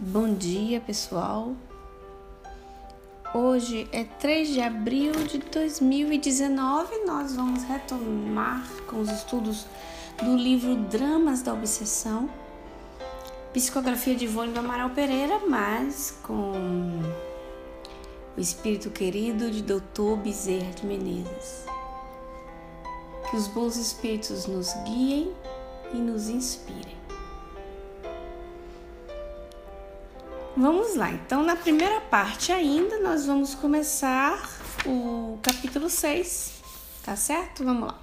Bom dia, pessoal. Hoje é 3 de abril de 2019. Nós vamos retomar com os estudos do livro Dramas da Obsessão, psicografia de Ivone do Amaral Pereira, mas com o espírito querido de Dr. Bezerra de Menezes. Que os bons espíritos nos guiem e nos inspirem. Vamos lá, então na primeira parte ainda nós vamos começar o capítulo 6, tá certo? Vamos lá.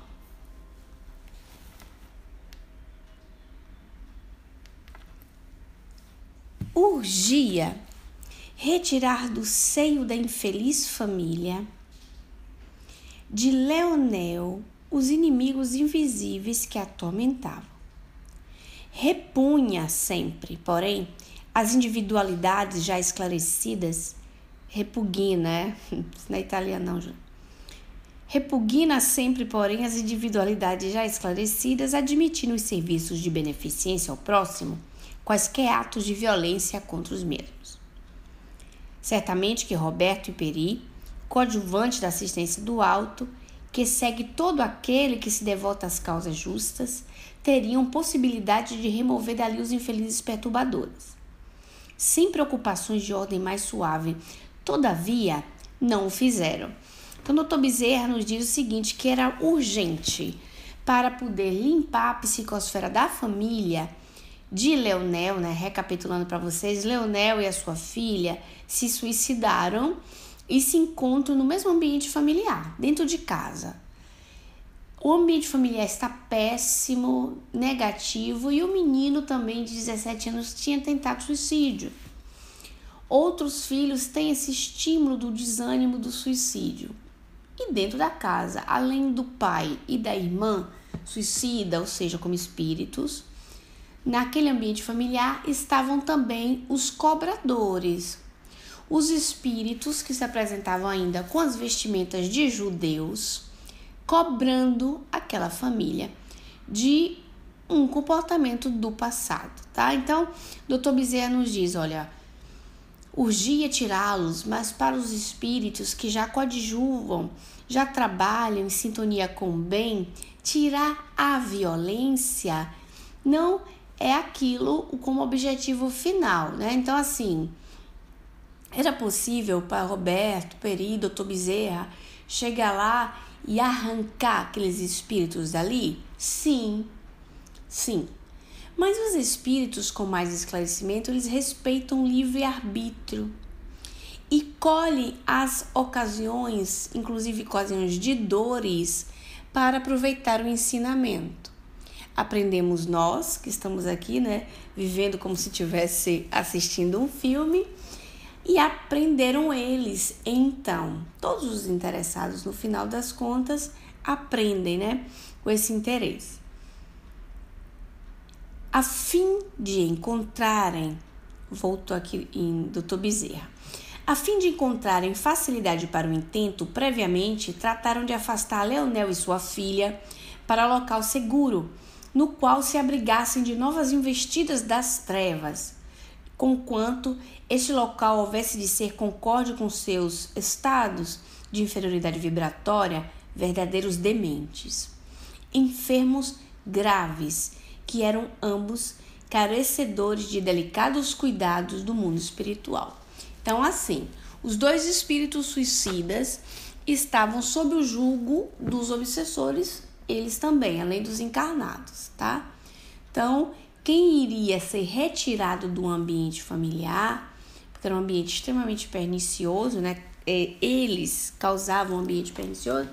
Urgia retirar do seio da infeliz família de Leonel os inimigos invisíveis que a atormentavam. Repunha sempre, porém, as individualidades já esclarecidas, repugna, não é italiano não, repugna sempre, porém, as individualidades já esclarecidas, admitindo os serviços de beneficência ao próximo, quaisquer atos de violência contra os mesmos. Certamente que Roberto Iperi, coadjuvante da assistência do alto, que segue todo aquele que se devota às causas justas, teriam possibilidade de remover dali os infelizes perturbadores. Sem preocupações de ordem mais suave, todavia, não o fizeram. Então, o Dr. Bezerra nos diz o seguinte, que era urgente para poder limpar a psicosfera da família de Leonel, né? Recapitulando para vocês, Leonel e a sua filha se suicidaram e se encontram no mesmo ambiente familiar, dentro de casa. O ambiente familiar está péssimo, negativo, e o menino também de 17 anos tinha tentado suicídio. Outros filhos têm esse estímulo do desânimo do suicídio. E dentro da casa, além do pai e da irmã suicida, ou seja, como espíritos, naquele ambiente familiar estavam também os cobradores, os espíritos que se apresentavam ainda com as vestimentas de judeus, cobrando aquela família de um comportamento do passado, tá? Então, Dr. Bezerra nos diz, olha, urgia tirá-los, mas para os espíritos que já coadjuvam, já trabalham em sintonia com o bem, tirar a violência não é aquilo como objetivo final, né? Então, assim, era possível para Roberto, Peri, Dr. Bezerra chegar lá e arrancar aqueles espíritos dali? Sim. Mas os espíritos com mais esclarecimento, eles respeitam o livre-arbítrio e colhem as ocasiões, inclusive ocasiões de dores, para aproveitar o ensinamento. Aprendemos nós, que estamos aqui, né, vivendo como se estivesse assistindo um filme, e aprenderam eles. Então, todos os interessados, no final das contas, aprendem, né, com esse interesse. A fim de encontrarem, volto aqui em Dr. Bezerra, a fim de encontrarem facilidade para o intento, previamente trataram de afastar Leonel e sua filha para local seguro, no qual se abrigassem de novas investidas das trevas, conquanto este local houvesse de ser concorde com seus estados de inferioridade vibratória, verdadeiros dementes, enfermos graves, que eram ambos carecedores de delicados cuidados do mundo espiritual. Então, assim, os dois espíritos suicidas estavam sob o julgo dos obsessores, eles também, além dos encarnados, tá? Então, quem iria ser retirado do ambiente familiar, porque era um ambiente extremamente pernicioso, né? Eles causavam um ambiente pernicioso,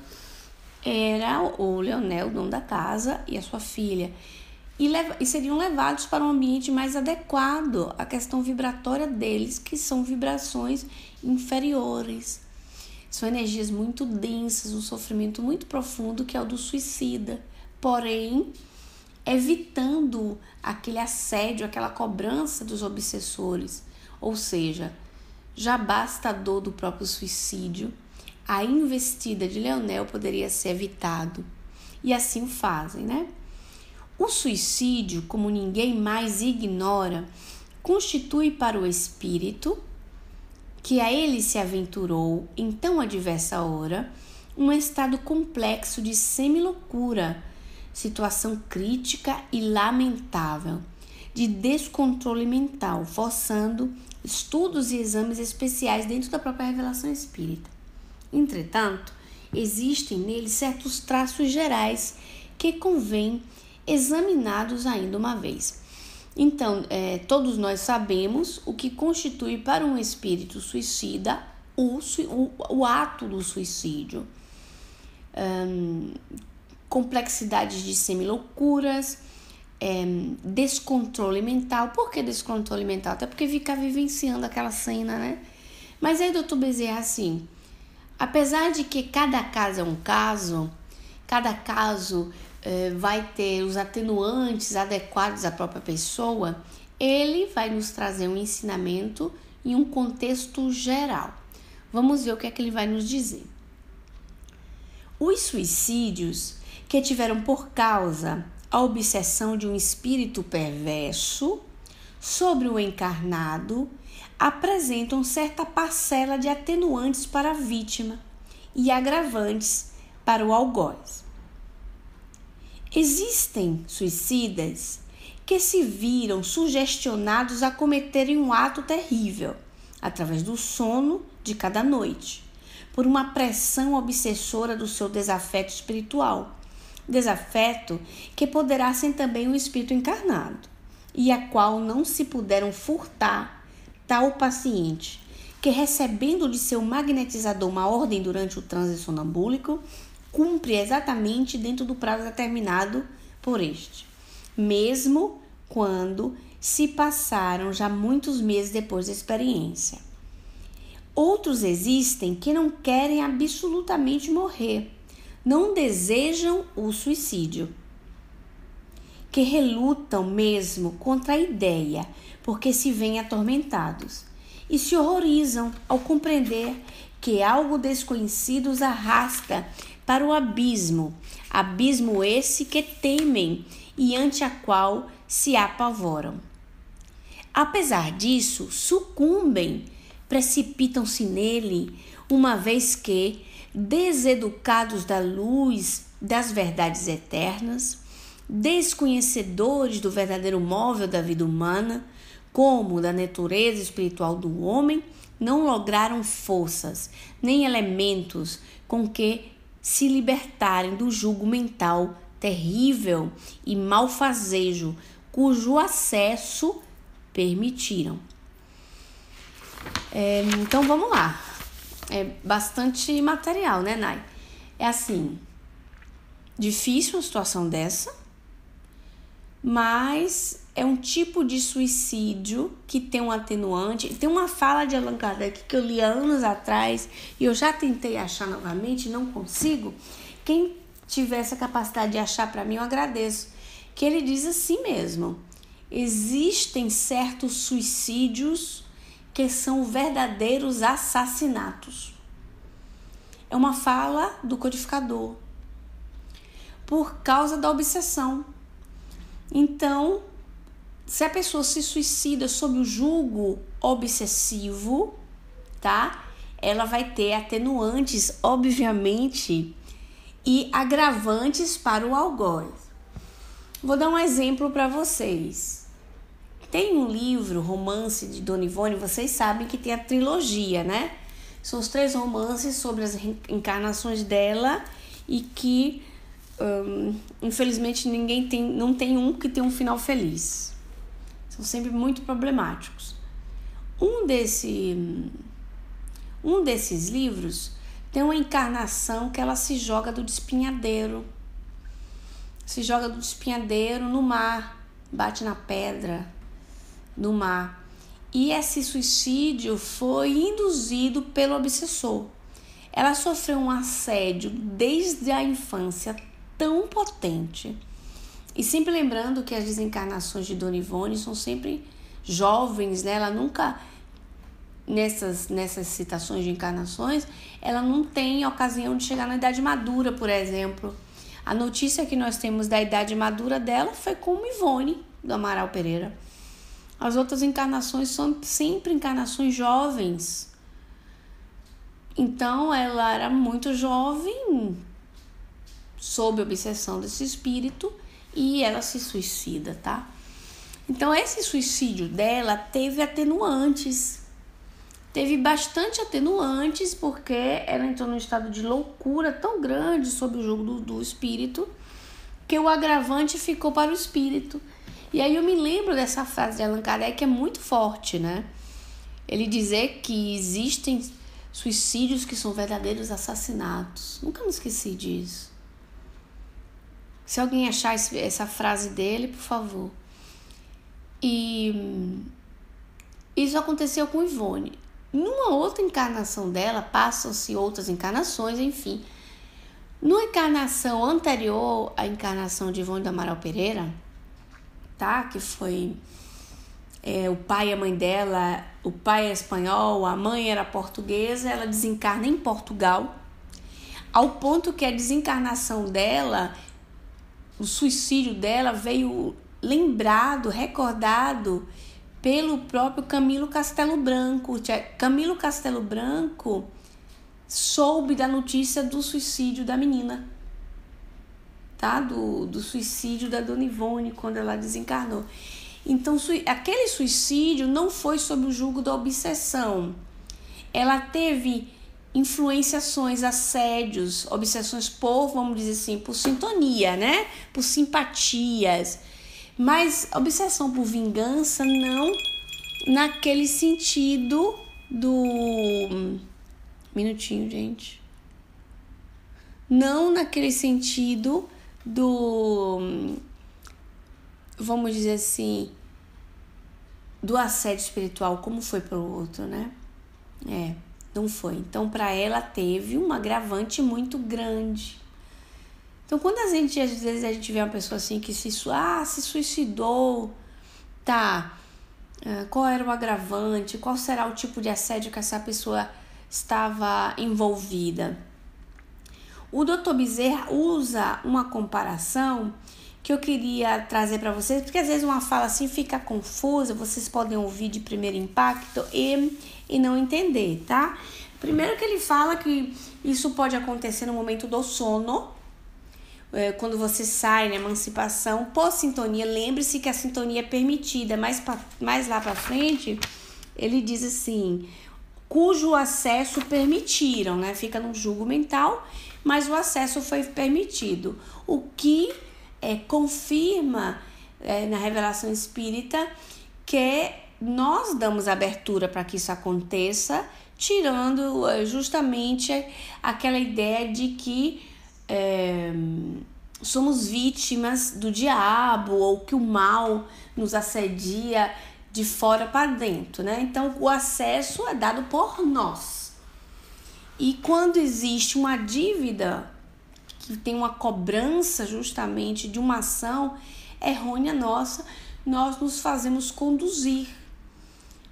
era o Leonel, o dono da casa, e a sua filha. E seriam levados para um ambiente mais adequado à questão vibratória deles, que são vibrações inferiores. São energias muito densas, um sofrimento muito profundo, que é o do suicida. Porém, evitando aquele assédio, aquela cobrança dos obsessores. Ou seja, já basta a dor do próprio suicídio, a investida de Leonel poderia ser evitado. E assim o fazem, né? O suicídio, como ninguém mais ignora, constitui para o espírito, que a ele se aventurou em tão adversa hora, um estado complexo de semiloucura, situação crítica e lamentável, de descontrole mental, forçando estudos e exames especiais dentro da própria revelação espírita. Entretanto, existem nele certos traços gerais que convém examinados ainda uma vez. Então, todos nós sabemos o que constitui para um espírito suicida o ato do suicídio. Complexidades de semiloucuras, descontrole mental. Por que descontrole mental? Até porque fica vivenciando aquela cena, né? Mas aí, doutor Bezerra, assim, apesar de que cada caso é um caso, cada caso vai ter os atenuantes adequados à própria pessoa, ele vai nos trazer um ensinamento em um contexto geral. Vamos ver o que é que ele vai nos dizer. Os suicídios que tiveram por causa a obsessão de um espírito perverso sobre o encarnado apresentam certa parcela de atenuantes para a vítima e agravantes para o algoz. Existem suicidas que se viram sugestionados a cometerem um ato terrível através do sono de cada noite, por uma pressão obsessora do seu desafeto espiritual, desafeto que poderá ser também um espírito encarnado, e a qual não se puderam furtar tal paciente, que recebendo de seu magnetizador uma ordem durante o transe sonambúlico, cumpre exatamente dentro do prazo determinado por este, mesmo quando se passaram já muitos meses depois da experiência. Outros existem que não querem absolutamente morrer, não desejam o suicídio, que relutam mesmo contra a ideia, porque se veem atormentados e se horrorizam ao compreender que algo desconhecido os arrasta para o abismo esse que temem e ante a qual se apavoram. Apesar disso, sucumbem, precipitam-se nele, uma vez que, deseducados da luz das verdades eternas, desconhecedores do verdadeiro móvel da vida humana, como da natureza espiritual do homem, não lograram forças, nem elementos com que se libertarem do jugo mental terrível e malfazejo, cujo acesso permitiram. Então vamos lá. É bastante material, né, Nai? É assim, difícil uma situação dessa, mas é um tipo de suicídio que tem um atenuante. Tem uma fala de Allan Kardec que eu li há anos atrás e eu já tentei achar novamente, não consigo. Quem tiver essa capacidade de achar para mim, eu agradeço. Que ele diz assim mesmo: existem certos suicídios que são verdadeiros assassinatos. É uma fala do codificador. Por causa da obsessão. Então, se a pessoa se suicida sob o jugo obsessivo, tá? Ela vai ter atenuantes, obviamente, e agravantes para o algoz. Vou dar um exemplo para vocês. Tem um livro, Romance de Dona Ivone, vocês sabem que tem a trilogia, né? São os 3 romances sobre as reencarnações dela e que, infelizmente, não tem um que tem um final feliz. São sempre muito problemáticos. Um desses livros tem uma encarnação que ela se joga do despenhadeiro. Se joga do despenhadeiro no mar, bate na pedra no mar. E esse suicídio foi induzido pelo obsessor. Ela sofreu um assédio desde a infância tão potente. E sempre lembrando que as desencarnações de Dona Ivone são sempre jovens, né? Ela nunca, nessas citações de encarnações, ela não tem ocasião de chegar na idade madura, por exemplo. A notícia que nós temos da idade madura dela foi com Ivone, do Amaral Pereira. As outras encarnações são sempre encarnações jovens. Então, ela era muito jovem, sob obsessão desse espírito, e ela se suicida, tá? Então, esse suicídio dela teve atenuantes. Teve bastante atenuantes, porque ela entrou num estado de loucura tão grande sob o jugo do espírito, que o agravante ficou para o espírito. E aí eu me lembro dessa frase de Allan Kardec, que é muito forte, né? Ele dizer que existem suicídios que são verdadeiros assassinatos. Nunca me esqueci disso. Se alguém achar essa frase dele, por favor. E isso aconteceu com Ivone. Numa outra encarnação dela, passam-se outras encarnações, enfim. Numa encarnação anterior à encarnação de Ivone do Amaral Pereira, tá? Que foi o pai e a mãe dela, o pai é espanhol, a mãe era portuguesa, ela desencarna em Portugal, ao ponto que a desencarnação dela, o suicídio dela veio lembrado, recordado pelo próprio Camilo Castelo Branco. Camilo Castelo Branco soube da notícia do suicídio da menina, tá? Do suicídio da Dona Ivone quando ela desencarnou. Então, aquele suicídio não foi sob o jugo da obsessão. Ela teve influenciações, assédios, obsessões por, vamos dizer assim, por sintonia, né? Por simpatias. Mas obsessão por vingança não naquele sentido do... Minutinho, gente. Não naquele sentido do... Vamos dizer assim, do assédio espiritual, como foi para o outro, né? Não foi. Então, para ela, teve um agravante muito grande. Então, quando às vezes a gente vê uma pessoa assim que se suicidou, tá? Qual era o agravante? Qual será o tipo de assédio que essa pessoa estava envolvida? O Dr. Bezerra usa uma comparação que eu queria trazer para vocês, porque às vezes uma fala assim fica confusa, vocês podem ouvir de primeiro impacto e não entender, tá? Primeiro que ele fala que isso pode acontecer no momento do sono, quando você sai na emancipação, por sintonia. Lembre-se que a sintonia é permitida, mais lá para frente, ele diz assim, cujo acesso permitiram, né? Fica no jugo mental, mas o acesso foi permitido, o que confirma na revelação espírita que nós damos abertura para que isso aconteça, tirando justamente aquela ideia de que somos vítimas do diabo ou que o mal nos assedia de fora para dentro, né? Então, o acesso é dado por nós. E quando existe uma dívida que tem uma cobrança justamente de uma ação errônea nossa, nós nos fazemos conduzir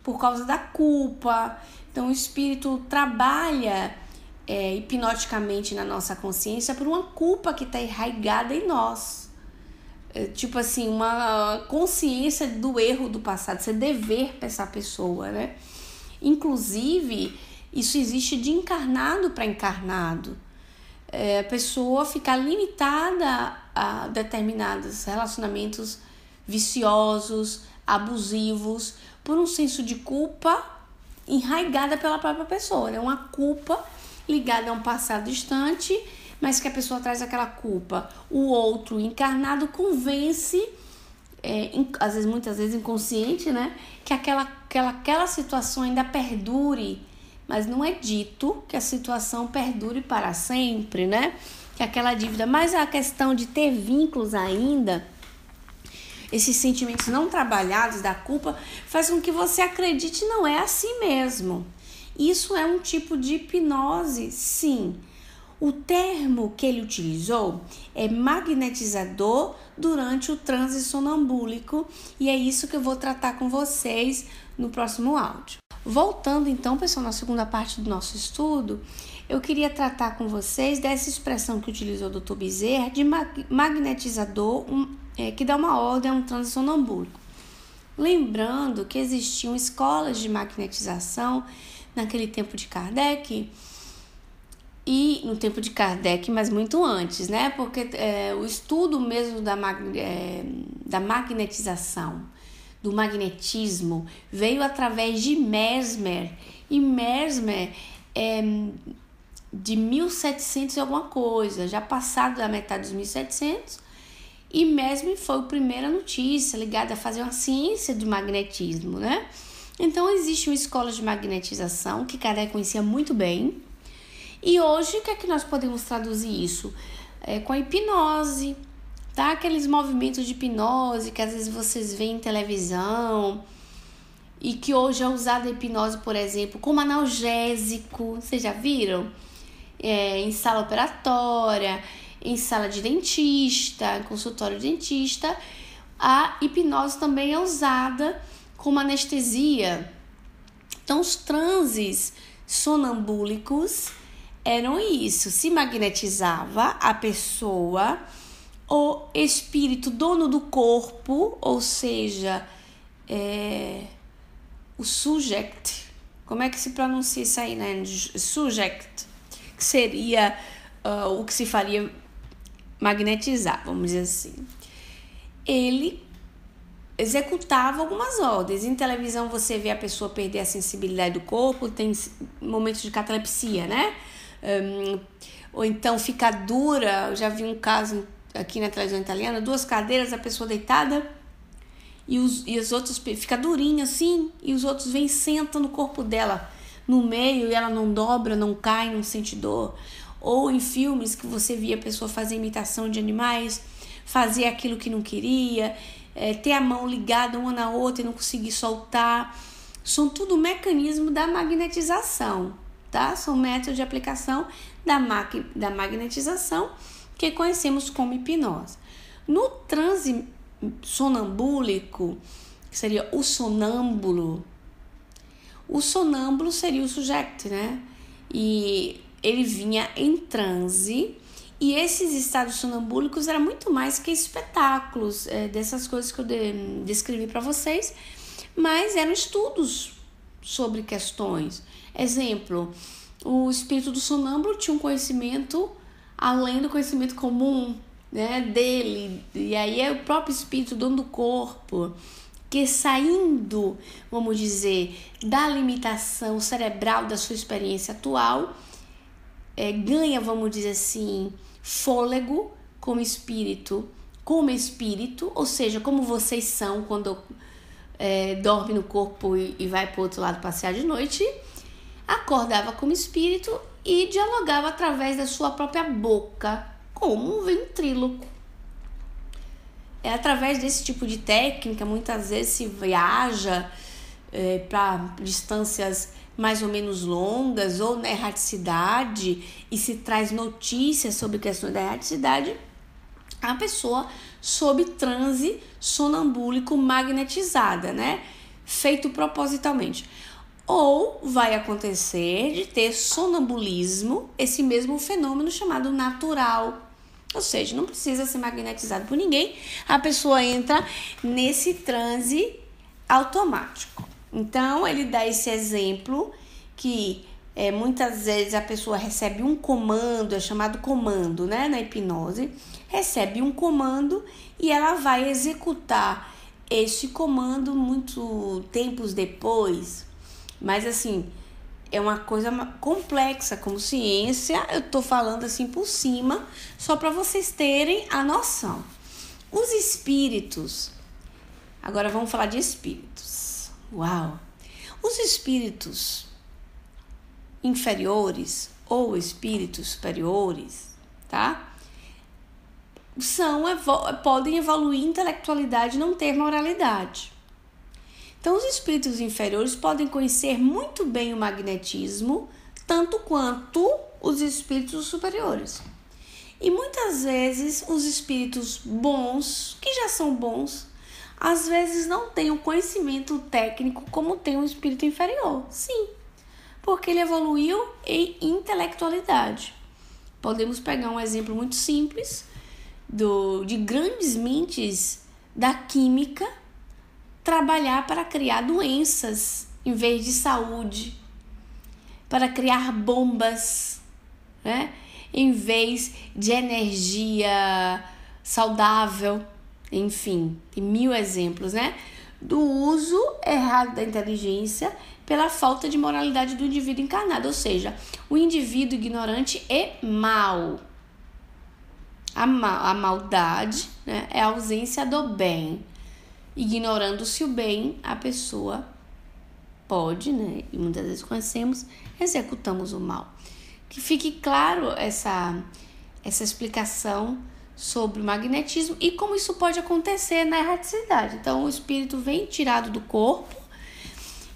por causa da culpa. Então, o espírito trabalha hipnoticamente na nossa consciência por uma culpa que está enraizada em nós. Tipo assim, uma consciência do erro do passado, ser dever para essa pessoa, né? Inclusive, isso existe de encarnado para encarnado. A pessoa ficar limitada a determinados relacionamentos viciosos, abusivos, por um senso de culpa enraizada pela própria pessoa, né? Uma culpa ligada a um passado distante, mas que a pessoa traz aquela culpa. O outro encarnado convence, às vezes, muitas vezes inconsciente, né? Que aquela situação ainda perdure. Mas não é dito que a situação perdure para sempre, né? Que aquela dívida, mas a questão de ter vínculos ainda, esses sentimentos não trabalhados da culpa, faz com que você acredite não é assim mesmo. Isso é um tipo de hipnose, sim. O termo que ele utilizou é magnetizador durante o transe sonambúlico, e é isso que eu vou tratar com vocês no próximo áudio. Voltando então, pessoal, na segunda parte do nosso estudo, eu queria tratar com vocês dessa expressão que utilizou o Dr. Bezerra de magnetizador, que dá uma ordem a um transe sonambúlico. Lembrando que existiam escolas de magnetização naquele tempo de Kardec, e no tempo de Kardec, mas muito antes, né? Porque o estudo mesmo da magnetização, do magnetismo, veio através de Mesmer. E Mesmer é de 1700 e alguma coisa, já passado da metade dos 1700. E Mesmer foi a primeira notícia ligada a fazer uma ciência do magnetismo, né? Então, existe uma escola de magnetização que Kardec conhecia muito bem. E hoje, o que é que nós podemos traduzir isso? Com a hipnose, tá? Aqueles movimentos de hipnose que às vezes vocês veem em televisão e que hoje é usada a hipnose, por exemplo, como analgésico. Vocês já viram? Em sala operatória, em sala de dentista, em consultório de dentista. A hipnose também é usada como anestesia. Então, os transes sonambúlicos eram isso, se magnetizava a pessoa, o espírito dono do corpo, ou seja, o subject, como é que se pronuncia isso aí, né? Subject, que seria o que se faria magnetizar, vamos dizer assim. Ele executava algumas ordens. Em televisão você vê a pessoa perder a sensibilidade do corpo, tem momentos de catalepsia, né? Ou então fica dura. Eu já vi um caso aqui na televisão italiana, 2 cadeiras, a pessoa deitada e os outros fica durinha assim, e os outros vêm e sentam no corpo dela no meio e ela não dobra, não cai, não sente dor. Ou em filmes que você via a pessoa fazer imitação de animais, fazer aquilo que não queria, ter a mão ligada uma na outra e não conseguir soltar. São tudo mecanismo da magnetização, tá? São métodos de aplicação da magnetização que conhecemos como hipnose. No transe sonambúlico, que seria o sonâmbulo seria o sujeito, né? E ele vinha em transe, e esses estados sonambúlicos eram muito mais que espetáculos dessas coisas que eu descrevi para vocês, mas eram estudos sobre questões. Exemplo, o espírito do sonâmbulo tinha um conhecimento além do conhecimento comum, né, dele, e aí é o próprio espírito, dono do corpo, que saindo, vamos dizer, da limitação cerebral da sua experiência atual, ganha, vamos dizer assim, fôlego como espírito, ou seja, como vocês são quando dorme no corpo e vai para o outro lado passear de noite, acordava como espírito e dialogava através da sua própria boca, como um ventríloco. Através desse tipo de técnica, muitas vezes se viaja para distâncias mais ou menos longas ou na erraticidade e se traz notícias sobre questões da erraticidade, a pessoa sob transe sonambúlico magnetizada, né? Feito propositalmente. Ou vai acontecer de ter sonambulismo, esse mesmo fenômeno chamado natural. Ou seja, não precisa ser magnetizado por ninguém, a pessoa entra nesse transe automático. Então, ele dá esse exemplo que muitas vezes a pessoa recebe um comando, é chamado comando, né, na hipnose, recebe um comando e ela vai executar esse comando muito tempos depois. Mas assim, é uma coisa complexa como ciência, eu tô falando assim por cima, só para vocês terem a noção. Os espíritos, agora vamos falar de espíritos. Uau! Os espíritos inferiores ou espíritos superiores, tá? Podem evoluir intelectualidade e não ter moralidade. Então, os espíritos inferiores podem conhecer muito bem o magnetismo, tanto quanto os espíritos superiores. E muitas vezes, os espíritos bons, que já são bons, às vezes não têm o conhecimento técnico como tem um espírito inferior. Sim, porque ele evoluiu em intelectualidade. Podemos pegar um exemplo muito simples de grandes mentes da química, trabalhar para criar doenças em vez de saúde, para criar bombas, né? Em vez de energia saudável. Enfim, tem 1000 exemplos, né? Do uso errado da inteligência pela falta de moralidade do indivíduo encarnado, ou seja, o indivíduo ignorante é mau. A maldade, né, é a ausência do bem. Ignorando-se o bem, a pessoa pode, né, e muitas vezes conhecemos, executamos o mal. Que fique claro essa explicação sobre o magnetismo e como isso pode acontecer na erraticidade. Então, o espírito vem tirado do corpo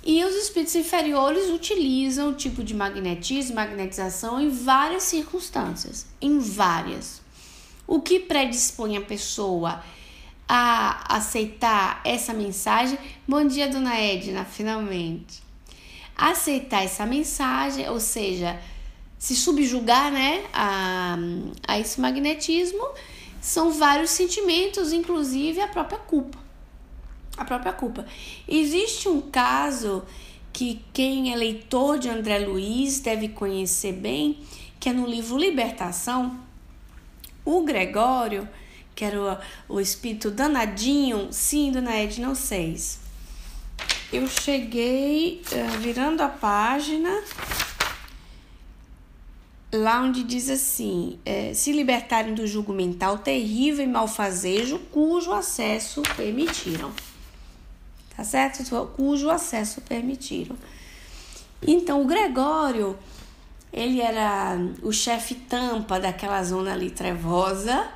e os espíritos inferiores utilizam o tipo de magnetismo, magnetização em várias circunstâncias, em várias. O que predispõe a pessoa a aceitar essa mensagem? Bom dia, dona Edna, finalmente. Aceitar essa mensagem, ou seja, se subjugar, né, a esse magnetismo, são vários sentimentos, inclusive a própria culpa. A própria culpa. Existe um caso que quem é leitor de André Luiz deve conhecer bem, que é no livro Libertação. O Gregório, que era o espírito danadinho, sim, dona Edna, não sei. Eu cheguei virando a página lá onde diz assim, se libertarem do jugo mental terrível e malfazejo, cujo acesso permitiram. Tá certo? Cujo acesso permitiram. Então, o Gregório, ele era o chefe tampa daquela zona ali trevosa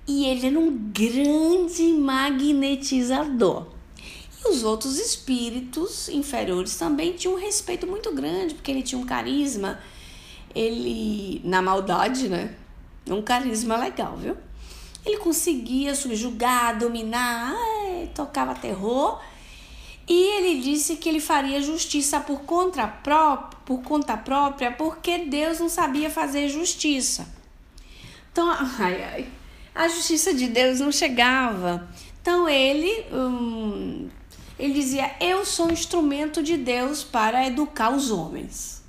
e ele era um grande magnetizador. E os outros espíritos inferiores também tinham um respeito muito grande, porque ele tinha um carisma, ele, na maldade, né? Um carisma legal, viu? Ele conseguia subjugar, dominar, tocava terror. E ele disse que ele faria justiça por conta própria, porque Deus não sabia fazer justiça. Então, a justiça de Deus não chegava. Então, ele dizia, eu sou um instrumento de Deus para educar os homens.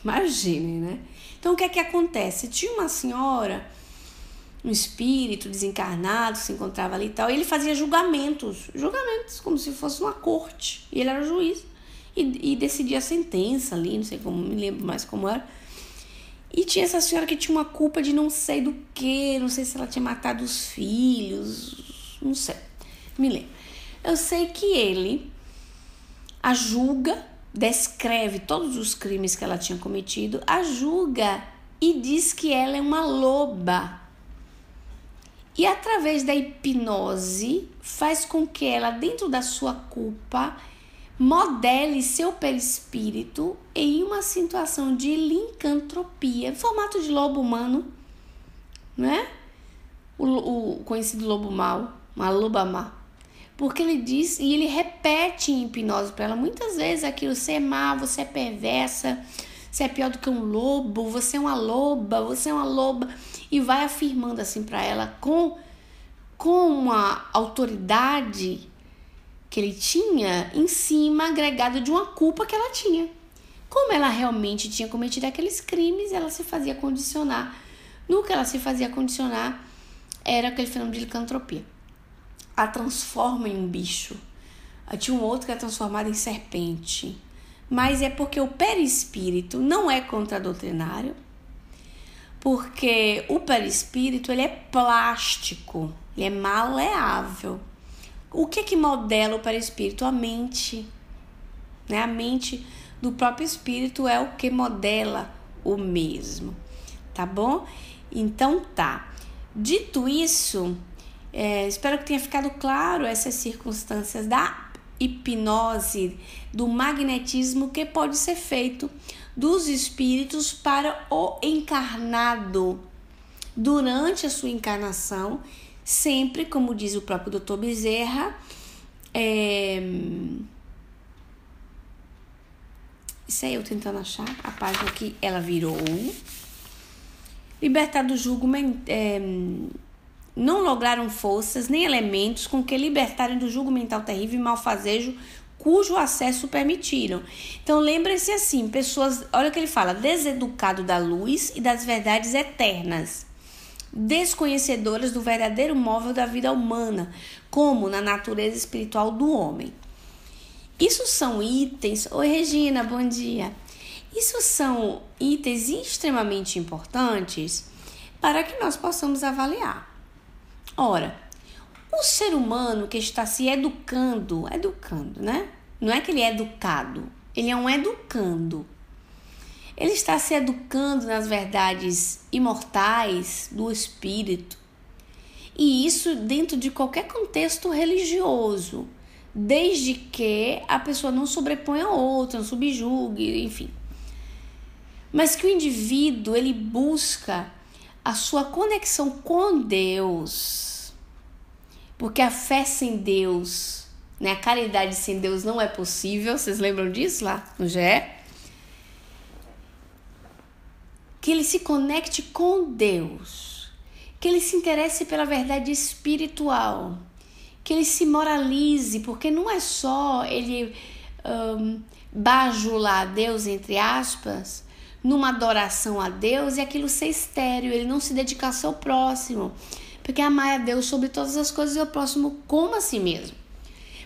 Imaginem, né? Então, o que é que acontece? Tinha uma senhora, um espírito desencarnado, se encontrava ali e tal, e ele fazia julgamentos, como se fosse uma corte, e ele era juiz, e decidia a sentença ali, não sei como, me lembro mais como era, e tinha essa senhora que tinha uma culpa de não sei do que, não sei se ela tinha matado os filhos, não sei, me lembro. Eu sei que ele a julga, descreve todos os crimes que ela tinha cometido, a julga e diz que ela é uma loba. E através da hipnose faz com que ela, dentro da sua culpa, modele seu perispírito em uma situação de licantropia, em formato de lobo humano, né? O conhecido lobo mau, uma loba má. Porque ele diz, e ele repete em hipnose para ela muitas vezes aquilo, você é má, você é perversa, você é pior do que um lobo, você é uma loba, você é uma loba. E vai afirmando assim para ela com uma autoridade que ele tinha em cima, agregado de uma culpa que ela tinha. Como ela realmente tinha cometido aqueles crimes, ela se fazia condicionar. No que ela se fazia condicionar era aquele fenômeno de licantropia. A transforma em um bicho. Tinha um outro que é transformado em serpente. Mas é porque o perispírito não é contradoutrinário, porque o perispírito ele é plástico, ele é maleável. O que modela o perispírito? A mente. Né? A mente do próprio espírito é o que modela o mesmo. Tá bom? Então tá. Dito isso, espero que tenha ficado claro essas circunstâncias da hipnose, do magnetismo que pode ser feito dos espíritos para o encarnado durante a sua encarnação, sempre, como diz o próprio Dr. Bezerra, isso aí eu tentando achar a página que ela virou, libertar do jugo não lograram forças nem elementos com que libertarem do jugo mental terrível e malfazejo cujo acesso permitiram. Então, lembre-se assim, pessoas, olha o que ele fala, deseducado da luz e das verdades eternas, desconhecedoras do verdadeiro móvel da vida humana, como na natureza espiritual do homem. Isso são itens... Oi, Regina, bom dia. Isso são itens extremamente importantes para que nós possamos avaliar. Ora, o ser humano que está se educando, né? Não é que ele é educado, ele é um educando. Ele está se educando nas verdades imortais do espírito. E isso dentro de qualquer contexto religioso, desde que a pessoa não sobreponha a outra, não subjugue, enfim. Mas que o indivíduo, ele busca a sua conexão com Deus. Porque a fé sem Deus, né, a caridade sem Deus não é possível. Vocês lembram disso lá no GE? Que ele se conecte com Deus, que ele se interesse pela verdade espiritual, que ele se moralize, porque não é só ele bajular a Deus, entre aspas, numa adoração a Deus e aquilo ser estéril, ele não se dedicar ao seu próximo, porque amar a Deus sobre todas as coisas e o próximo como a si mesmo.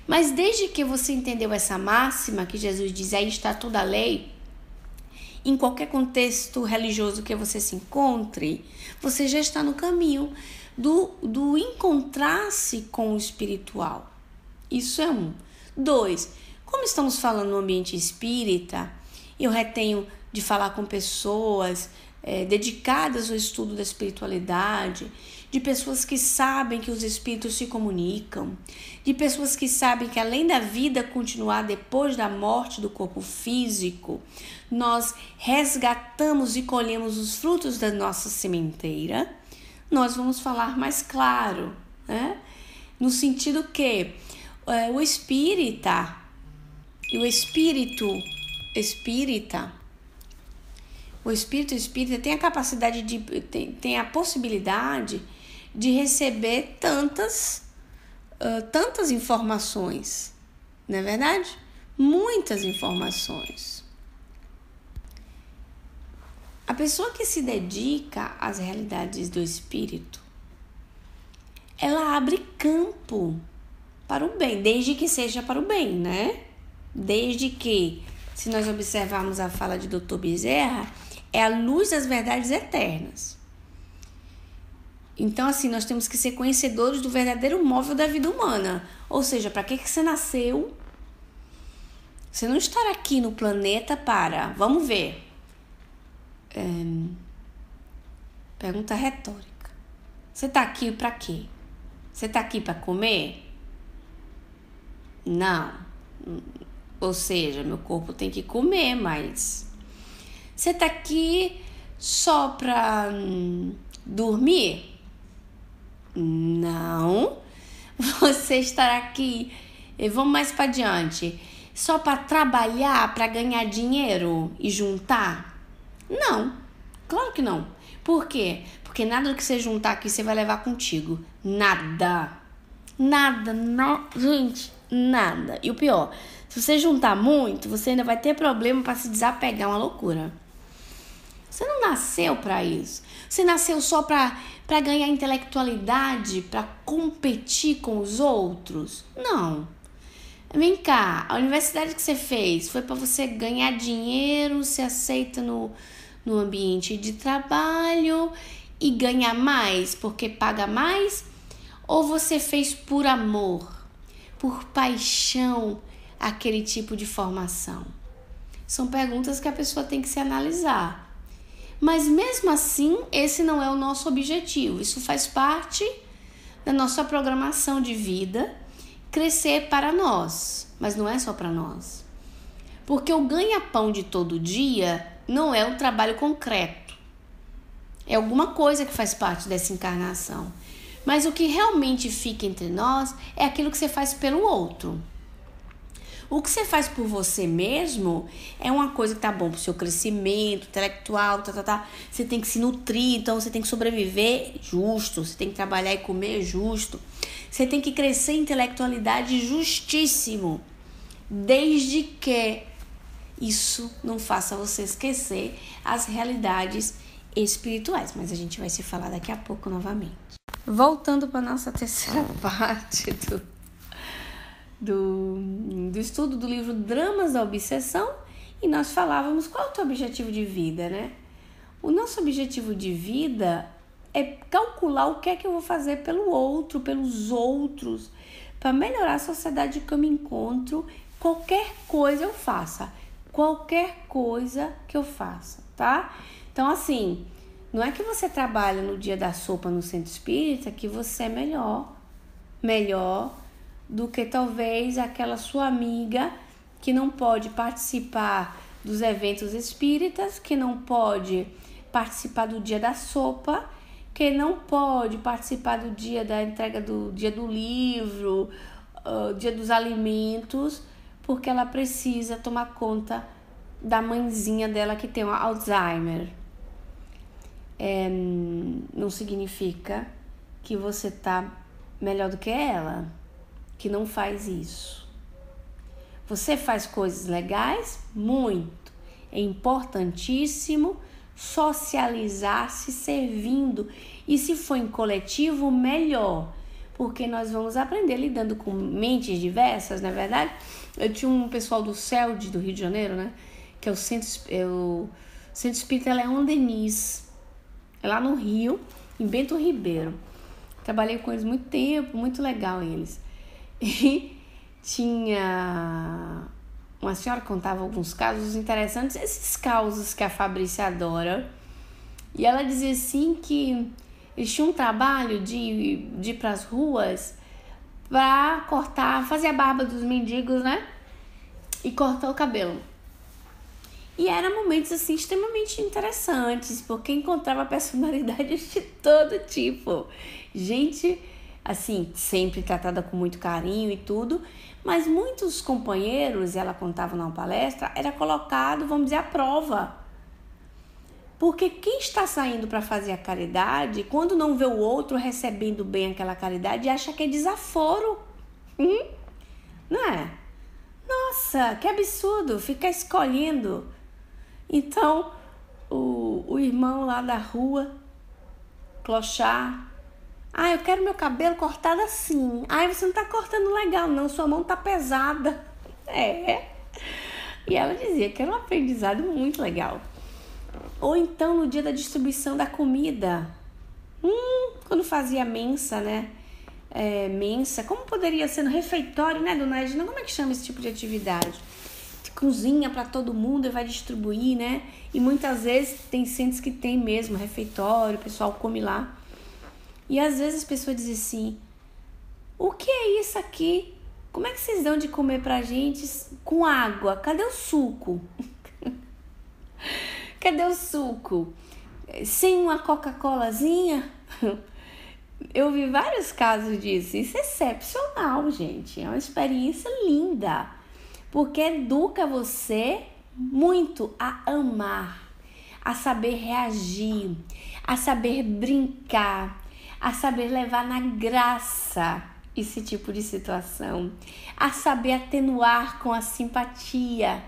Mas desde que você entendeu essa máxima que Jesus diz, aí está toda a lei, em qualquer contexto religioso que você se encontre, você já está no caminho do encontrar-se com o espiritual. Isso é 1. 2, como estamos falando no ambiente espírita, eu retenho de falar com pessoas dedicadas ao estudo da espiritualidade, de pessoas que sabem que os espíritos se comunicam, de pessoas que sabem que além da vida continuar depois da morte do corpo físico, nós resgatamos e colhemos os frutos da nossa sementeira. Nós vamos falar mais claro, né? No sentido que o espírita e o espírito espírita tem a capacidade tem a possibilidade de receber tantas informações, não é verdade? Muitas informações. A pessoa que se dedica às realidades do espírito, ela abre campo para o bem, desde que seja para o bem, né? Desde que, se nós observarmos a fala de Dr. Bezerra, é a luz das verdades eternas. Então, assim, nós temos que ser conhecedores do verdadeiro móvel da vida humana. Ou seja, para que você nasceu? Você não está aqui no planeta para... Vamos ver. Pergunta retórica. Você está aqui para quê? Você está aqui para comer? Não. Ou seja, meu corpo tem que comer, mas... Você está aqui só para dormir? Não. Você estará aqui, vamos mais para adiante, só para trabalhar, para ganhar dinheiro e juntar? Não, claro que não. Por quê? Porque nada do que você juntar aqui você vai levar contigo. Nada. Nada, não, gente, nada. E o pior, se você juntar muito, você ainda vai ter problema para se desapegar, uma loucura. Você não nasceu para isso. Você nasceu só para ganhar intelectualidade, para competir com os outros? Não. Vem cá, a universidade que você fez foi para você ganhar dinheiro, ser aceita no ambiente de trabalho e ganhar mais porque paga mais? Ou você fez por amor, por paixão, aquele tipo de formação? São perguntas que a pessoa tem que se analisar. Mas mesmo assim, esse não é o nosso objetivo. Isso faz parte da nossa programação de vida, crescer para nós, mas não é só para nós. Porque o ganha-pão de todo dia não é um trabalho concreto. É alguma coisa que faz parte dessa encarnação. Mas o que realmente fica entre nós é aquilo que você faz pelo outro. O que você faz por você mesmo é uma coisa que tá bom pro seu crescimento intelectual, Você tem que se nutrir, então você tem que sobreviver justo, você tem que trabalhar e comer justo. Você tem que crescer em intelectualidade justíssimo, desde que isso não faça você esquecer as realidades espirituais. Mas a gente vai se falar daqui a pouco novamente. Voltando para nossa terceira parte do estudo do livro Dramas da Obsessão, e nós falávamos qual é o teu objetivo de vida, né? O nosso objetivo de vida é calcular o que é que eu vou fazer pelo outro, pelos outros, para melhorar a sociedade que eu me encontro. Qualquer coisa eu faça, tá? Então, assim, não é que você trabalha no dia da sopa no centro espírita que você é melhor do que talvez aquela sua amiga que não pode participar dos eventos espíritas, que não pode participar do dia da sopa, que não pode participar do dia da entrega do dia do livro, dia dos alimentos, porque ela precisa tomar conta da mãezinha dela que tem Alzheimer. Não significa que você tá melhor do que ela, que não faz isso. Você faz coisas legais? Muito. É importantíssimo socializar-se servindo. E se for em coletivo, melhor. Porque nós vamos aprender lidando com mentes diversas, não é verdade? Eu tinha um pessoal do CELD do Rio de Janeiro, né? Que é o Centro Espírita Leon Denis. É lá no Rio, em Bento Ribeiro. Trabalhei com eles muito tempo, muito legal eles. E tinha uma senhora que contava alguns casos interessantes, esses causos que a Fabrícia adora. E ela dizia assim que eles tinham um trabalho de ir para as ruas para fazer a barba dos mendigos, né? E cortar o cabelo. E eram momentos assim extremamente interessantes, porque encontrava personalidades de todo tipo. Gente, assim, sempre tratada com muito carinho e tudo, mas muitos companheiros, ela contava numa palestra, era colocado, vamos dizer, à prova. Porque quem está saindo para fazer a caridade, quando não vê o outro recebendo bem aquela caridade, acha que é desaforo. Não é? Nossa, que absurdo, ficar escolhendo. Então, o irmão lá da rua, clochard, eu quero meu cabelo cortado assim. Você não tá cortando legal não, sua mão tá pesada. E ela dizia que era um aprendizado muito legal. Ou então no dia da distribuição da comida, quando fazia mensa, né? Mensa, como poderia ser no refeitório, né, dona Edna? Como é que chama esse tipo de atividade? Cozinha para todo mundo e vai distribuir, né? E muitas vezes tem centros que tem mesmo refeitório, o pessoal come lá. E às vezes as pessoas dizem assim: o que é isso aqui? Como é que vocês dão de comer pra gente com água? Cadê o suco? Cadê o suco? Sem uma Coca-Colazinha? Eu vi vários casos disso. Isso é excepcional, gente. É uma experiência linda. Porque educa você muito a amar, a saber reagir, a saber brincar, a saber levar na graça esse tipo de situação, a saber atenuar com a simpatia,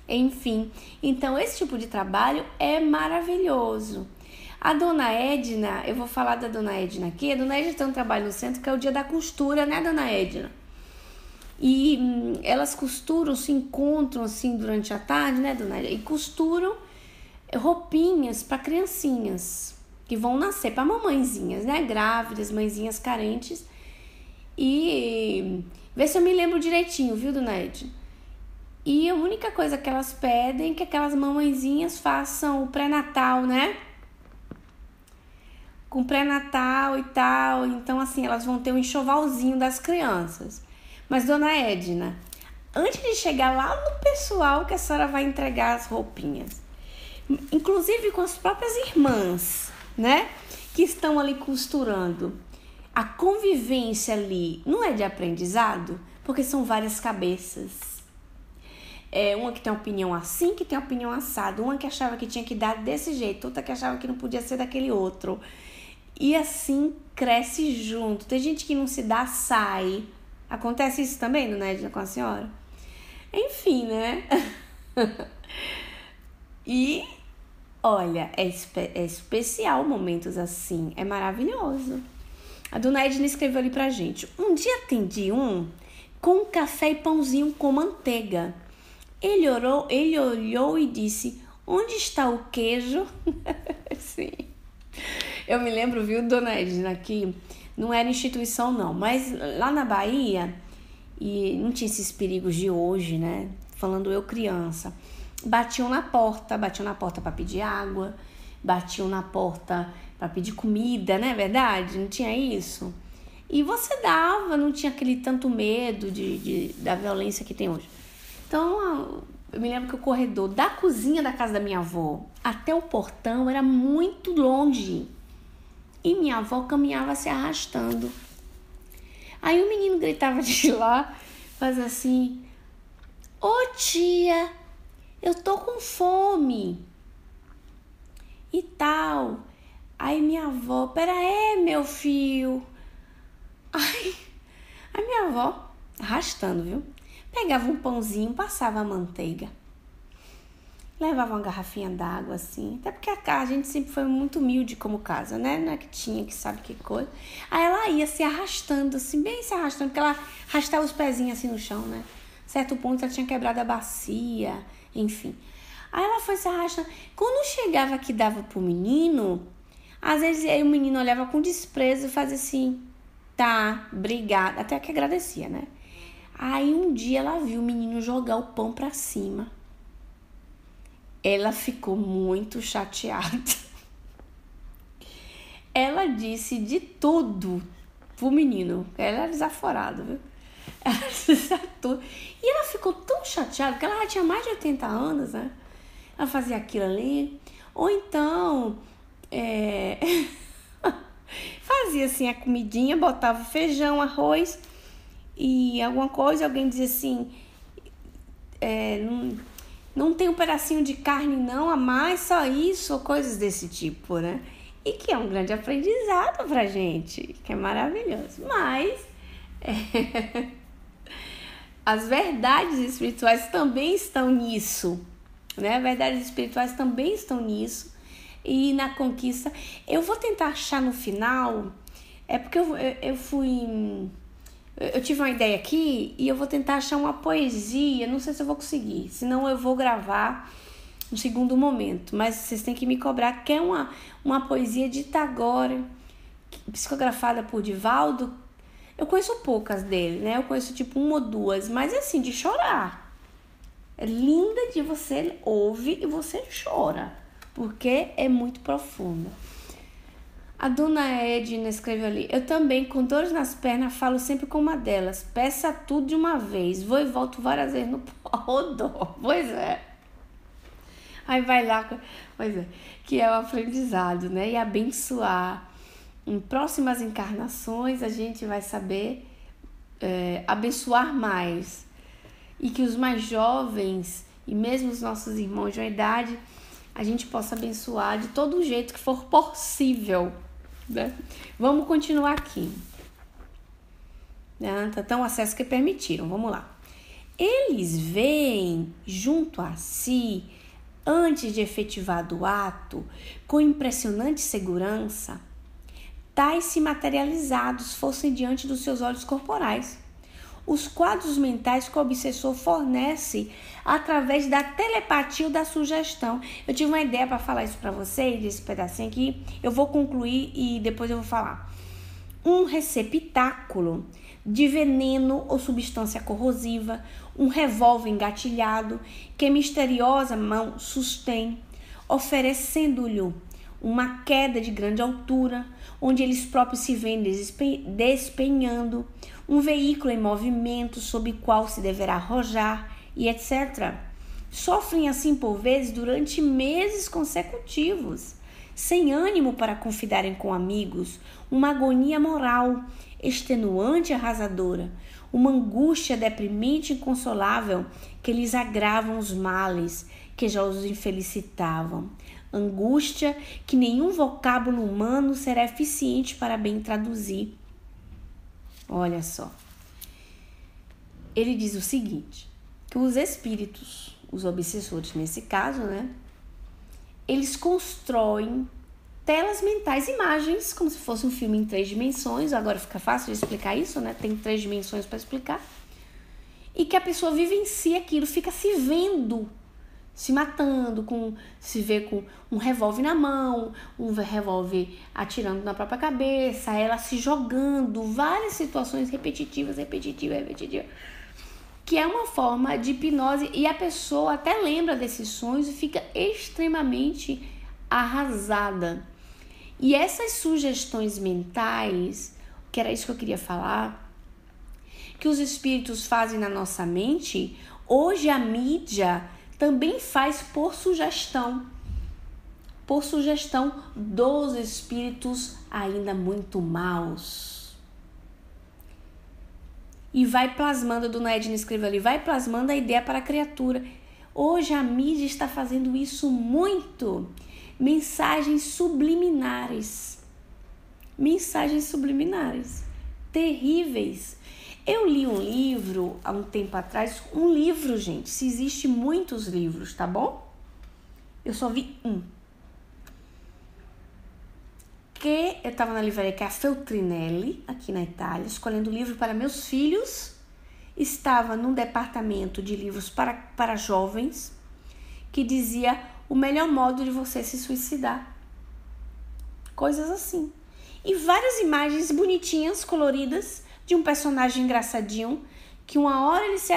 enfim. Então, esse tipo de trabalho é maravilhoso. A dona Edna, eu vou falar da dona Edna aqui. A dona Edna tem um trabalho no centro que é o dia da costura, né, dona Edna? E elas costuram, se encontram assim durante a tarde, né, dona Edna? E costuram roupinhas para criancinhas que vão nascer, para mamãezinhas, né, grávidas, mãezinhas carentes. E vê se eu me lembro direitinho, viu, dona Edna? E a única coisa que elas pedem é que aquelas mamãezinhas façam o pré-natal, né? Com pré-natal e tal. Então, assim, elas vão ter um enxovalzinho das crianças. Mas, dona Edna, antes de chegar lá no pessoal que a senhora vai entregar as roupinhas, inclusive com as próprias irmãs, né? Que estão ali costurando, a convivência ali não é de aprendizado? Porque são várias cabeças. Uma que tem opinião assim, que tem opinião assada. Uma que achava que tinha que dar desse jeito, outra que achava que não podia ser daquele outro. E assim cresce junto. Tem gente que não se dá, sai. Acontece isso também, não é, com a senhora? Enfim, né? E, olha, é especial momentos assim. É maravilhoso. A dona Edna escreveu ali pra gente. Um dia atendi com café e pãozinho com manteiga. Ele olhou e disse, onde está o queijo? Sim. Eu me lembro, viu, dona Edna, aqui não era instituição não, mas lá na Bahia, e não tinha esses perigos de hoje, né? Falando eu criança, batiam na porta para pedir água, batiam na porta para pedir comida, não é verdade? Não tinha isso? E você dava, não tinha aquele tanto medo da violência que tem hoje. Então, eu me lembro que o corredor da cozinha da casa da minha avó até o portão era muito longe. E minha avó caminhava se arrastando. Aí o menino gritava de lá, fazia assim, ô tia, eu tô com fome. E tal. Aí minha avó, pera aí, meu filho. Aí a minha avó, arrastando, viu? Pegava um pãozinho, passava a manteiga. Levava uma garrafinha d'água, assim. Até porque a gente sempre foi muito humilde como casa, né? Não é que tinha, que sabe que coisa. Aí ela ia se arrastando, assim, bem se arrastando. Porque ela arrastava os pezinhos assim no chão, né? Certo ponto ela tinha quebrado a bacia, enfim. Aí ela foi se arrastando. Quando chegava que dava pro menino, às vezes aí o menino olhava com desprezo e fazia assim, tá, obrigada. Até que agradecia, né? Aí um dia ela viu o menino jogar o pão pra cima. Ela ficou muito chateada. Ela disse de tudo pro menino. Ela era desaforada, viu? Ela disse tudo. E ela ficou tão chateada, porque ela já tinha mais de 80 anos, né? Ela fazia aquilo ali. Ou então, fazia assim a comidinha, botava feijão, arroz e alguma coisa. Alguém dizia assim, não tem um pedacinho de carne não, a mais, só isso, ou coisas desse tipo, né? E que é um grande aprendizado pra gente, que é maravilhoso. Mas as verdades espirituais também estão nisso, né? As verdades espirituais também estão nisso. E na conquista, eu vou tentar achar no final, porque eu tive uma ideia aqui e eu vou tentar achar uma poesia, não sei se eu vou conseguir, senão eu vou gravar no segundo momento, mas vocês têm que me cobrar, que é uma poesia de Tagore, psicografada por Divaldo. Eu conheço poucas dele, né? Eu conheço tipo uma ou duas, mas assim, de chorar. É linda, de você ouve e você chora, porque é muito profunda. A dona Edna escreveu ali, eu também, com dores nas pernas, falo sempre com uma delas, peça tudo de uma vez, vou e volto várias vezes no rodó. Pois é. Aí vai lá, pois é, que é o aprendizado, né? E abençoar. Em próximas encarnações a gente vai saber abençoar mais. E que os mais jovens, e mesmo os nossos irmãos de uma idade, a gente possa abençoar de todo o jeito que for possível, né? Vamos continuar aqui. Então, acesso que permitiram, vamos lá. Eles veem junto a si, antes de efetivado o ato, com impressionante segurança, tais se materializados fossem diante dos seus olhos corporais. Os quadros mentais que o obsessor fornece através da telepatia ou da sugestão. Eu tive uma ideia para falar isso para vocês, desse pedacinho aqui. Eu vou concluir e depois eu vou falar. Um receptáculo de veneno ou substância corrosiva, um revólver engatilhado que misteriosa mão sustém, oferecendo-lhe uma queda de grande altura, onde eles próprios se veem despenhando, um veículo em movimento sob o qual se deverá arrojar e etc. Sofrem assim por vezes durante meses consecutivos, sem ânimo para confidarem com amigos, uma agonia moral extenuante e arrasadora, uma angústia deprimente e inconsolável que lhes agravam os males que já os infelicitavam. Angústia que nenhum vocábulo humano será eficiente para bem traduzir. Olha só. Ele diz o seguinte, que os espíritos, os obsessores nesse caso, né? Eles constroem telas mentais, imagens, como se fosse um filme em 3 dimensões. Agora fica fácil de explicar isso, né? Tem 3 dimensões para explicar. E que a pessoa vivencia aquilo, fica se vendo, se matando, se vê com um revólver na mão, um revólver atirando na própria cabeça, ela se jogando, várias situações repetitivas, que é uma forma de hipnose, e a pessoa até lembra desses sonhos e fica extremamente arrasada. E essas sugestões mentais, que era isso que eu queria falar, que os espíritos fazem na nossa mente, hoje a mídia também faz por sugestão dos espíritos ainda muito maus. E vai plasmando, a Dona Edna escreveu ali, vai plasmando a ideia para a criatura. Hoje a mídia está fazendo isso muito. Mensagens subliminares, terríveis. Eu li um livro há um tempo atrás, gente, se existe muitos livros, tá bom? Eu só vi um. Que eu estava na livraria, que é a Feltrinelli, aqui na Itália, escolhendo livro para meus filhos. Estava num departamento de livros para jovens, que dizia o melhor modo de você se suicidar. Coisas assim. E várias imagens bonitinhas, coloridas, de um personagem engraçadinho, que uma hora ele se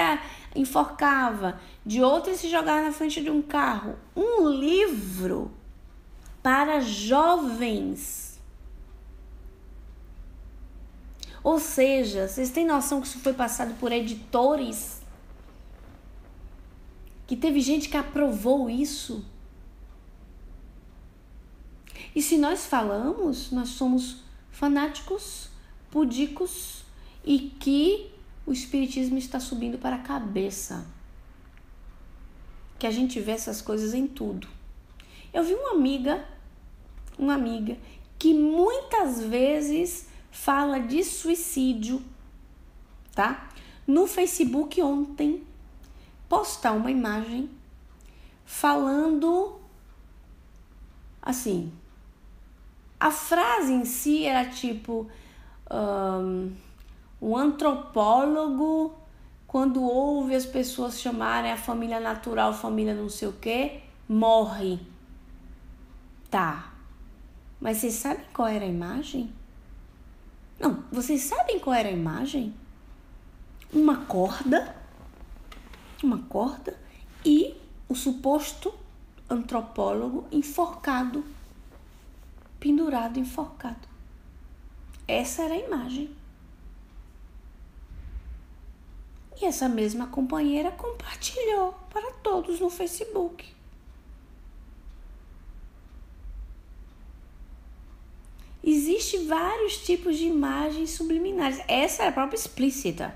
enforcava, de outra ele se jogava na frente de um carro. Um livro para jovens. Ou seja, vocês têm noção que isso foi passado por editores? Que teve gente que aprovou isso? E se nós falamos, nós somos fanáticos, pudicos e que o espiritismo está subindo para a cabeça. Que a gente vê essas coisas em tudo. Eu vi uma amiga que muitas vezes fala de suicídio, tá? No Facebook ontem, postar uma imagem falando assim. A frase em si era tipo, um antropólogo, quando ouve as pessoas chamarem a família natural, família não sei o que, morre. Tá. Mas vocês sabem qual era a imagem? Não, vocês sabem qual era a imagem? Uma corda e o suposto antropólogo enforcado. Pendurado, enforcado. Essa era a imagem. E essa mesma companheira compartilhou para todos no Facebook. Existem vários tipos de imagens subliminares. Essa é a própria explícita,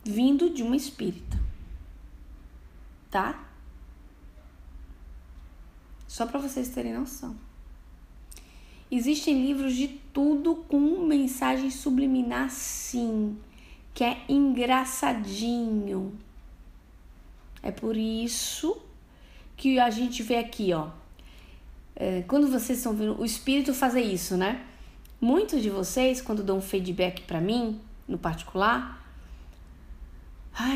vindo de uma espírita. Tá? Só para vocês terem noção. Existem livros de tudo com mensagem subliminar, sim, que é engraçadinho. É por isso que a gente vê aqui, ó. Quando vocês estão vendo o espírito fazer isso, né? Muitos de vocês, quando dão um feedback para mim, no particular,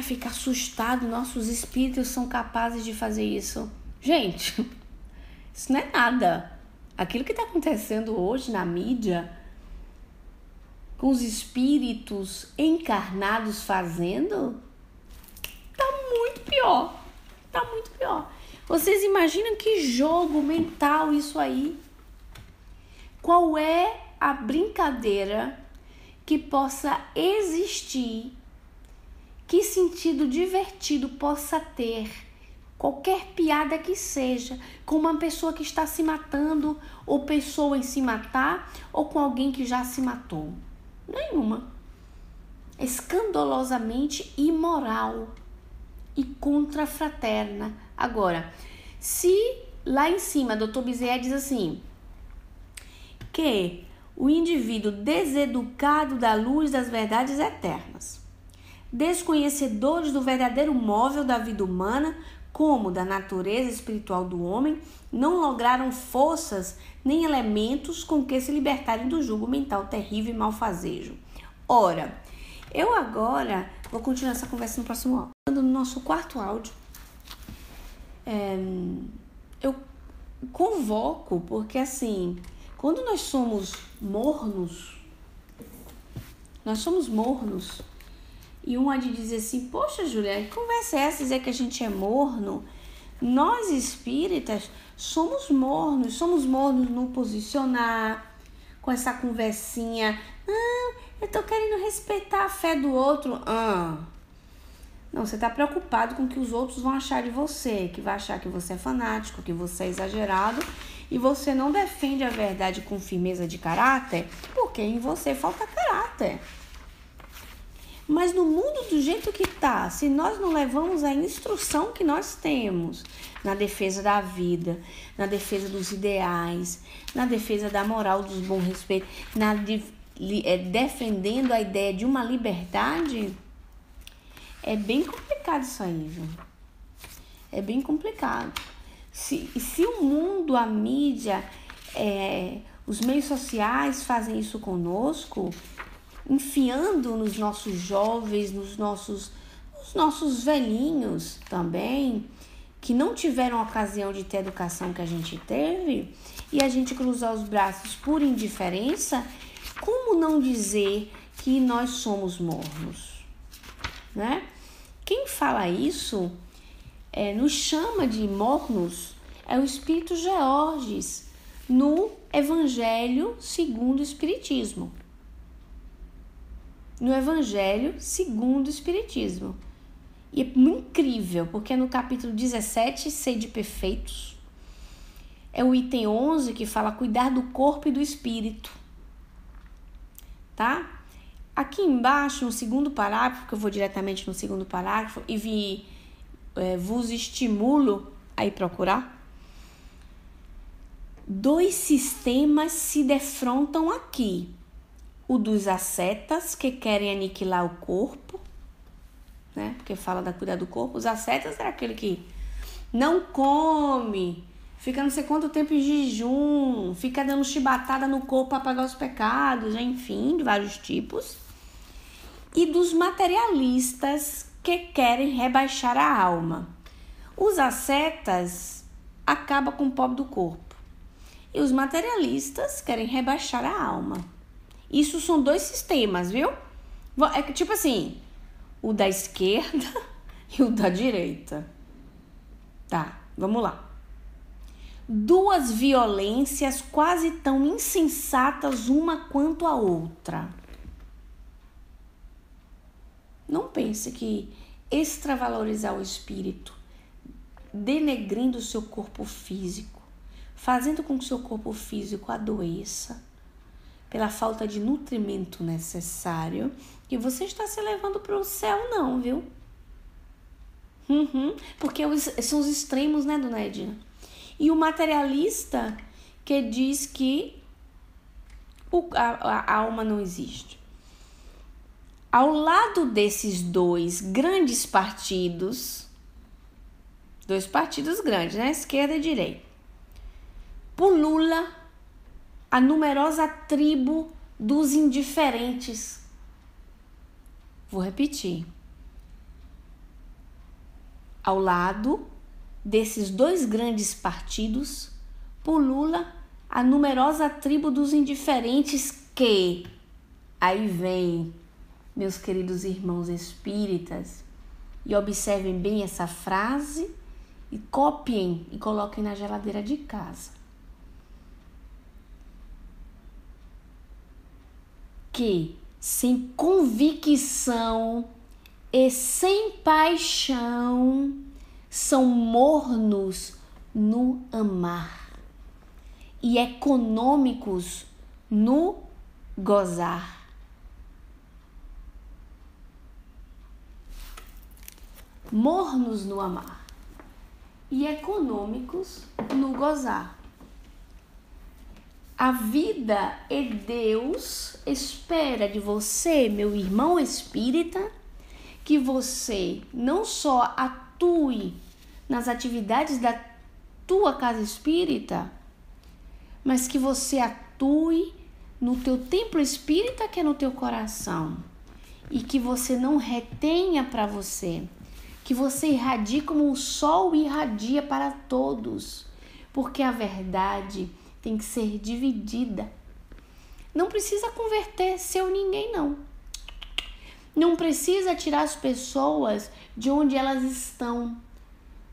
fica assustado. Nossa, os espíritos são capazes de fazer isso. Gente, isso não é nada. Aquilo que está acontecendo hoje na mídia, com os espíritos encarnados fazendo, tá muito pior. Vocês imaginam que jogo mental isso aí? Qual é a brincadeira que possa existir? Que sentido divertido possa ter? Qualquer piada que seja, com uma pessoa que está se matando, ou pessoa em se matar, ou com alguém que já se matou. Nenhuma. escandalosamente imoral e contrafraterna. Agora, se lá em cima, Dr. Bezerra diz assim, que o indivíduo deseducado da luz das verdades eternas, desconhecedores do verdadeiro móvel da vida humana, como da natureza espiritual do homem, não lograram forças nem elementos com que se libertarem do jugo mental terrível e malfazejo. Ora, eu agora vou continuar essa conversa no próximo áudio. No nosso quarto áudio, eu convoco, porque assim, quando nós somos mornos, e um há de dizer assim, poxa, Júlia, que conversa é essa, dizer que a gente é morno? Nós espíritas somos mornos no posicionar, com essa conversinha, eu tô querendo respeitar a fé do outro. Não, você tá preocupado com o que os outros vão achar de você, que vai achar que você é fanático, que você é exagerado, e você não defende a verdade com firmeza de caráter, porque em você falta caráter. Mas no mundo do jeito que tá, se nós não levamos a instrução que nós temos na defesa da vida, na defesa dos ideais, na defesa da moral, dos bons respeitos, defendendo a ideia de uma liberdade, é bem complicado isso aí, viu? É bem complicado. Se o mundo, a mídia, os meios sociais fazem isso conosco, enfiando nos nossos jovens, nos nossos velhinhos também, que não tiveram a ocasião de ter a educação que a gente teve, e a gente cruzar os braços por indiferença, como não dizer que nós somos mornos, né? Quem fala isso, nos chama de mornos, é o Espírito Georges, no Evangelho segundo o Espiritismo. No Evangelho segundo o Espiritismo. E é incrível, porque no capítulo 17, Sede Perfeitos, é o item 11 que fala cuidar do corpo e do espírito. Tá? Aqui embaixo, no segundo parágrafo, que eu vou diretamente no segundo parágrafo, e vos estimulo a ir procurar, 2 sistemas se defrontam aqui. O dos ascetas, que querem aniquilar o corpo, né? Porque fala da cuidar do corpo. Os ascetas é aquele que não come, fica não sei quanto tempo em jejum, fica dando chibatada no corpo para apagar os pecados, enfim, de vários tipos. E dos materialistas, que querem rebaixar a alma. Os ascetas acabam com o pobre do corpo. E os materialistas querem rebaixar a alma. Isso são 2 sistemas, viu? É tipo assim, o da esquerda e o da direita. Tá, vamos lá. 2 violências quase tão insensatas uma quanto a outra. Não pense que extravalorizar o espírito, denegrindo o seu corpo físico, fazendo com que o seu corpo físico adoeça, pela falta de nutrimento necessário, que você está se levando para o céu, não, viu? Porque são os extremos, né, dona Edna? E o materialista que diz que a alma não existe. Ao lado desses 2 grandes partidos, 2 partidos grandes, né, esquerda e direita, pulula a numerosa tribo dos indiferentes. Vou repetir. Ao lado desses 2 grandes partidos, pulula a numerosa tribo dos indiferentes que... Aí vem, meus queridos irmãos espíritas, e observem bem essa frase e copiem e coloquem na geladeira de casa. Que sem convicção e sem paixão são mornos no amar e econômicos no gozar. mornos no amar e econômicos no gozar. A vida e Deus espera de você, meu irmão espírita, que você não só atue nas atividades da tua casa espírita, mas que você atue no teu templo espírita, que é no teu coração, e que você não retenha para você, que você irradie como o sol irradia para todos, porque a verdade tem que ser dividida. Não precisa converter seu ninguém, não. Não precisa tirar as pessoas de onde elas estão,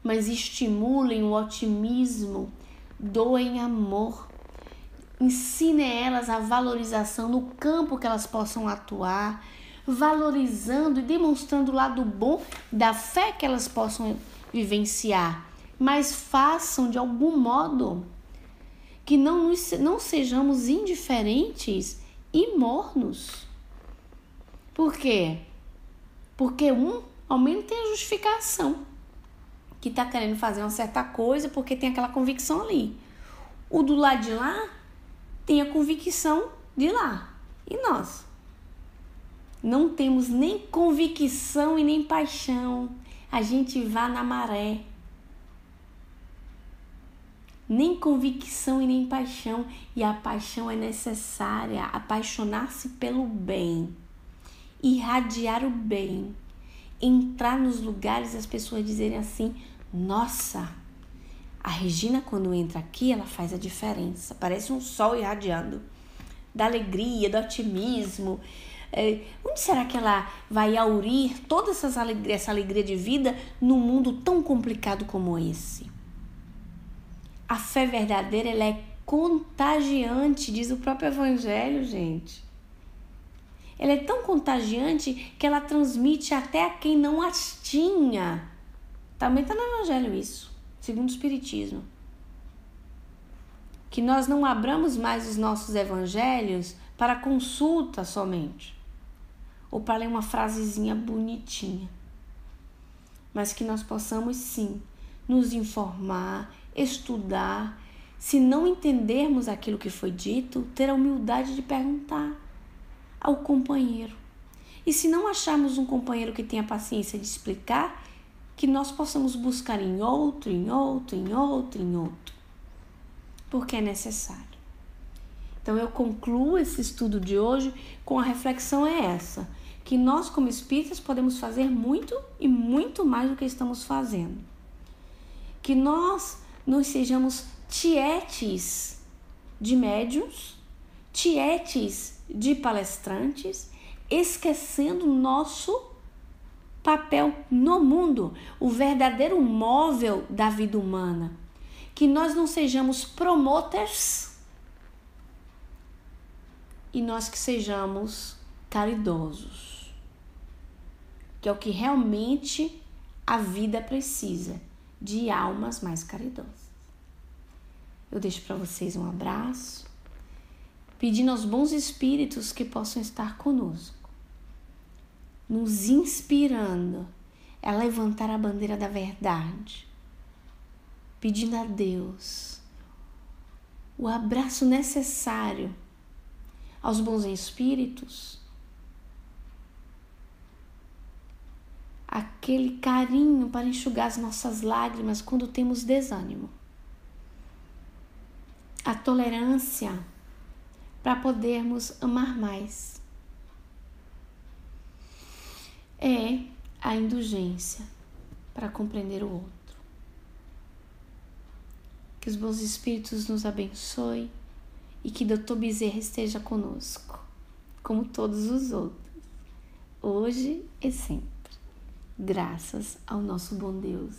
mas estimulem o otimismo, doem amor, ensinem elas a valorização no campo que elas possam atuar, valorizando e demonstrando o lado bom da fé que elas possam vivenciar, mas façam de algum modo que não sejamos indiferentes e mornos. Por quê? Porque ao menos tem a justificação, que está querendo fazer uma certa coisa porque tem aquela convicção ali. O do lado de lá tem a convicção de lá. E nós? Não temos nem convicção e nem paixão. A gente vai na maré. Nem convicção e nem paixão. E a paixão é necessária. Apaixonar-se pelo bem. Irradiar o bem. Entrar nos lugares e as pessoas dizerem assim: nossa, a Regina quando entra aqui, ela faz a diferença. Parece um sol irradiando. Da alegria, do otimismo. Onde será que ela vai aurir toda essa alegria de vida num mundo tão complicado como esse? A fé verdadeira, ela é contagiante, diz o próprio Evangelho, gente. Ela é tão contagiante que ela transmite até a quem não as tinha. Também está no Evangelho isso, segundo o Espiritismo. Que nós não abramos mais os nossos evangelhos para consulta somente, ou para ler uma frasezinha bonitinha, mas que nós possamos sim nos informar, estudar. Se não entendermos aquilo que foi dito, ter a humildade de perguntar ao companheiro. E se não acharmos um companheiro que tenha paciência de explicar, que nós possamos buscar em outro, porque é necessário. Então eu concluo esse estudo de hoje com a reflexão essa, que nós como espíritas podemos fazer muito e muito mais do que estamos fazendo. Que nós não sejamos tietes de médiuns, tietes de palestrantes, esquecendo o nosso papel no mundo, o verdadeiro móvel da vida humana. Que nós não sejamos promoters e nós que sejamos caridosos, que é o que realmente a vida precisa, de almas mais caridosas. Eu deixo para vocês um abraço, pedindo aos bons espíritos que possam estar conosco, nos inspirando a levantar a bandeira da verdade, pedindo a Deus o abraço necessário aos bons espíritos, aquele carinho para enxugar as nossas lágrimas quando temos desânimo, a tolerância para podermos amar mais, é a indulgência para compreender o outro. Que os bons espíritos nos abençoem e que Dr. Bezerra esteja conosco, como todos os outros, hoje e sempre. Graças ao nosso bom Deus.